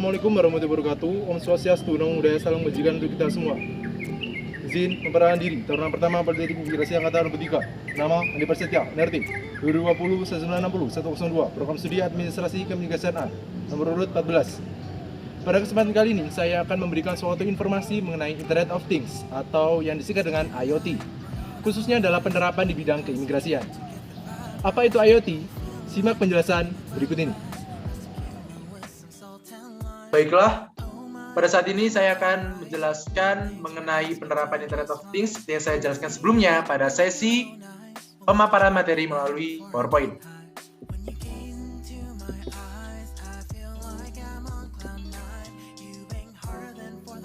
Assalamualaikum warahmatullahi wabarakatuh. Om Swastiastu, Namo Buddhaya, salam kebajikan untuk kita semua. Izin memperkenalkan diri, Taruna Pertama Politeknik Imigrasi Angkatan 43. Nama Andi Prasetya, NRT 2020 1960 102, Program Studi Administrasi Keimigrasian A, nomor urut 14. Pada kesempatan kali ini, saya akan memberikan suatu informasi mengenai Internet of Things atau yang disingkat dengan IoT, khususnya dalam penerapan di bidang keimigrasian. Apa itu IoT? Simak penjelasan berikut ini. Baiklah, pada saat ini saya akan menjelaskan mengenai penerapan Internet of Things seperti yang saya jelaskan sebelumnya pada sesi pemaparan materi melalui PowerPoint.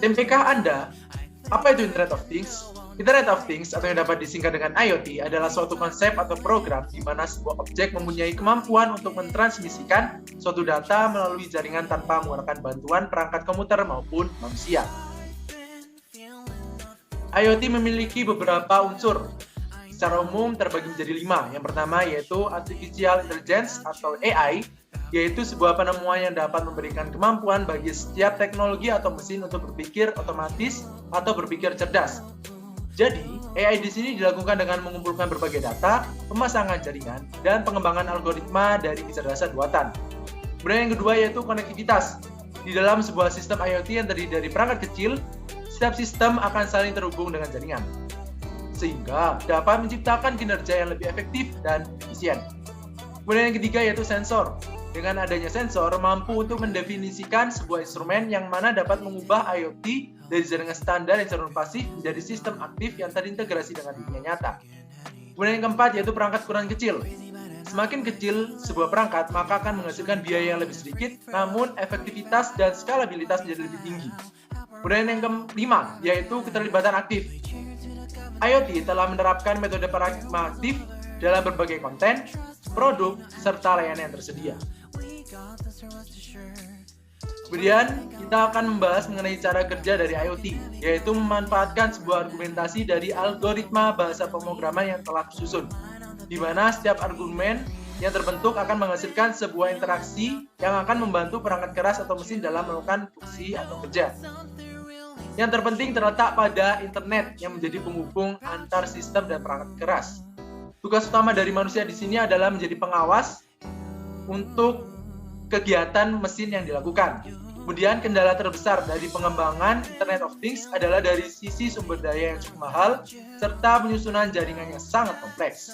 TMPK Anda, apa itu Internet of Things? Internet of Things atau yang dapat disingkat dengan IoT adalah suatu konsep atau program di mana sebuah objek mempunyai kemampuan untuk mentransmisikan suatu data melalui jaringan tanpa menggunakan bantuan perangkat komputer maupun manusia. IoT memiliki beberapa unsur. Secara umum terbagi menjadi 5. Yang pertama yaitu Artificial Intelligence atau AI, yaitu sebuah penemuan yang dapat memberikan kemampuan bagi setiap teknologi atau mesin untuk berpikir otomatis atau berpikir cerdas. Jadi, AI di sini dilakukan dengan mengumpulkan berbagai data, pemasangan jaringan, dan pengembangan algoritma dari kecerdasan buatan. Kemudian yang kedua yaitu konektivitas. Di dalam sebuah sistem IoT yang terdiri dari perangkat kecil, setiap sistem akan saling terhubung dengan jaringan, sehingga dapat menciptakan kinerja yang lebih efektif dan efisien. Kemudian yang ketiga yaitu sensor. Dengan adanya sensor, mampu untuk mendefinisikan sebuah instrumen yang mana dapat mengubah IoT dari jaringan standar yang cenderung pasif menjadi sistem aktif yang terintegrasi dengan dunia nyata. Kemudian yang keempat yaitu perangkat ukuran kecil. Semakin kecil sebuah perangkat, maka akan menghasilkan biaya yang lebih sedikit, namun efektivitas dan skalabilitas menjadi lebih tinggi. Kemudian yang kelima yaitu keterlibatan aktif. IoT telah menerapkan metode paradigma aktif dalam berbagai konten, produk, serta layanan yang tersedia. Kemudian kita akan membahas mengenai cara kerja dari IoT, yaitu memanfaatkan sebuah argumentasi dari algoritma bahasa pemrograman yang telah disusun, di mana setiap argumen yang terbentuk akan menghasilkan sebuah interaksi yang akan membantu perangkat keras atau mesin dalam melakukan fungsi atau kerja. Yang terpenting terletak pada internet yang menjadi penghubung antar sistem dan perangkat keras. Tugas utama dari manusia di sini adalah menjadi pengawas untuk kegiatan mesin yang dilakukan. Kemudian kendala terbesar dari pengembangan Internet of Things adalah dari sisi sumber daya yang cukup mahal serta penyusunan jaringan yang sangat kompleks.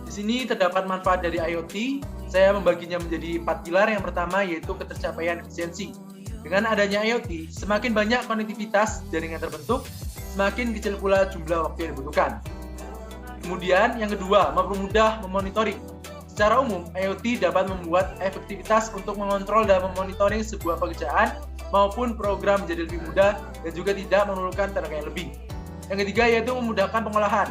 Di sini terdapat manfaat dari IoT. Saya membaginya menjadi 4 pilar. Yang pertama yaitu ketercapaian efisiensi. Dengan adanya IoT, semakin banyak konektivitas jaringan terbentuk, semakin kecil pula jumlah waktu yang dibutuhkan. Kemudian yang kedua, mempermudah memonitoring. Secara umum, IoT dapat membuat efektivitas untuk mengontrol dan memonitoring sebuah pekerjaan maupun program menjadi lebih mudah dan juga tidak memerlukan tenaga yang lebih. Yang ketiga yaitu memudahkan pengolahan.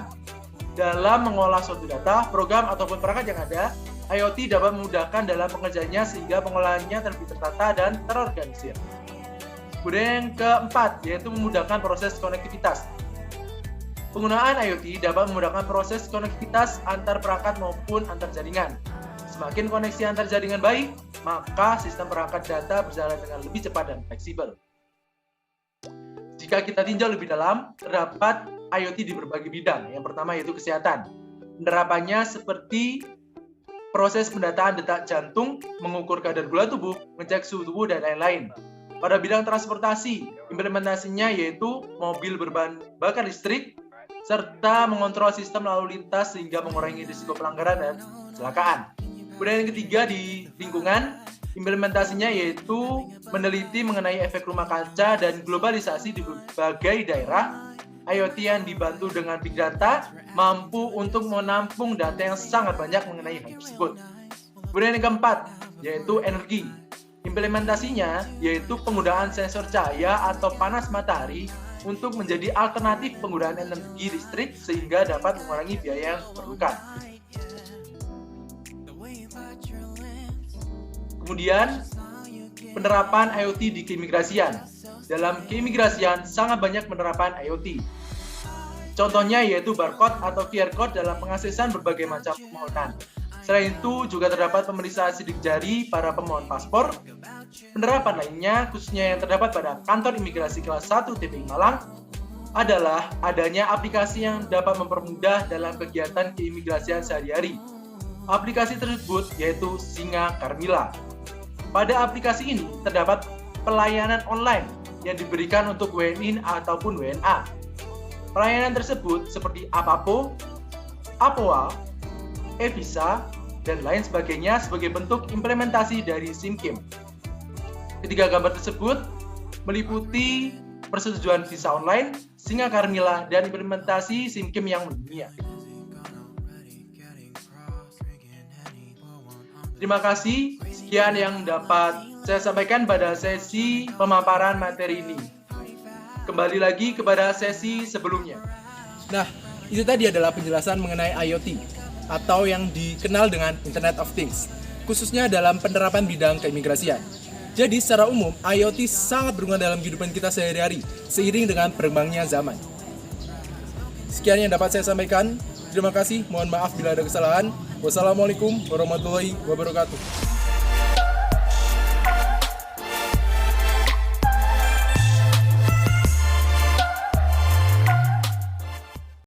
Dalam mengolah suatu data, program ataupun perangkat yang ada, IoT dapat memudahkan dalam pengerjaannya sehingga pengolahannya lebih tertata dan terorganisir. Kemudian yang keempat yaitu memudahkan proses konektivitas. Penggunaan IoT dapat memudahkan proses konektivitas antar perangkat maupun antar jaringan. Semakin koneksi antar jaringan baik, maka sistem perangkat data berjalan dengan lebih cepat dan fleksibel. Jika kita tinjau lebih dalam, terdapat IoT di berbagai bidang. Yang pertama yaitu kesehatan. Penerapannya seperti proses pendataan detak jantung, mengukur kadar gula tubuh, mengecek suhu tubuh, dan lain-lain. Pada bidang transportasi, implementasinya yaitu mobil berbahan bakar listrik, serta mengontrol sistem lalu lintas sehingga mengurangi risiko pelanggaran dan kecelakaan. Kemudian yang ketiga di lingkungan, implementasinya yaitu meneliti mengenai efek rumah kaca dan globalisasi di berbagai daerah. IoT yang dibantu dengan big data mampu untuk menampung data yang sangat banyak mengenai hal tersebut. Kemudian yang keempat yaitu energi. Implementasinya yaitu penggunaan sensor cahaya atau panas matahari untuk menjadi alternatif penggunaan energi listrik sehingga dapat mengurangi biaya yang diperlukan. Kemudian penerapan IoT di keimigrasian. Dalam keimigrasian sangat banyak penerapan IoT. Contohnya yaitu barcode atau QR code dalam pengaksesan berbagai macam permohonan. Selain itu, juga terdapat pemeriksaan sidik jari para pemohon paspor. Penerapan lainnya, khususnya yang terdapat pada kantor imigrasi kelas 1 TPI Malang, adalah adanya aplikasi yang dapat mempermudah dalam kegiatan keimigrasian sehari-hari. Aplikasi tersebut yaitu Singa Karmila. Pada aplikasi ini terdapat pelayanan online yang diberikan untuk WNI ataupun WNA. Pelayanan tersebut seperti Apapo, Apoa, e-visa, dan lain sebagainya sebagai bentuk implementasi dari SIMKIM. Ketiga gambar tersebut meliputi persetujuan visa online, Singa Karmila, dan implementasi SIMKIM yang mendunia. Terima kasih, sekian yang dapat saya sampaikan pada sesi pemaparan materi ini. Kembali lagi kepada sesi sebelumnya. Nah, itu tadi adalah penjelasan mengenai IoT atau yang dikenal dengan Internet of Things, khususnya dalam penerapan bidang keimigrasian. Jadi secara umum, IoT sangat berguna dalam kehidupan kita sehari-hari, seiring dengan berkembangnya zaman. Sekian yang dapat saya sampaikan. Terima kasih, mohon maaf bila ada kesalahan. Wassalamualaikum warahmatullahi wabarakatuh.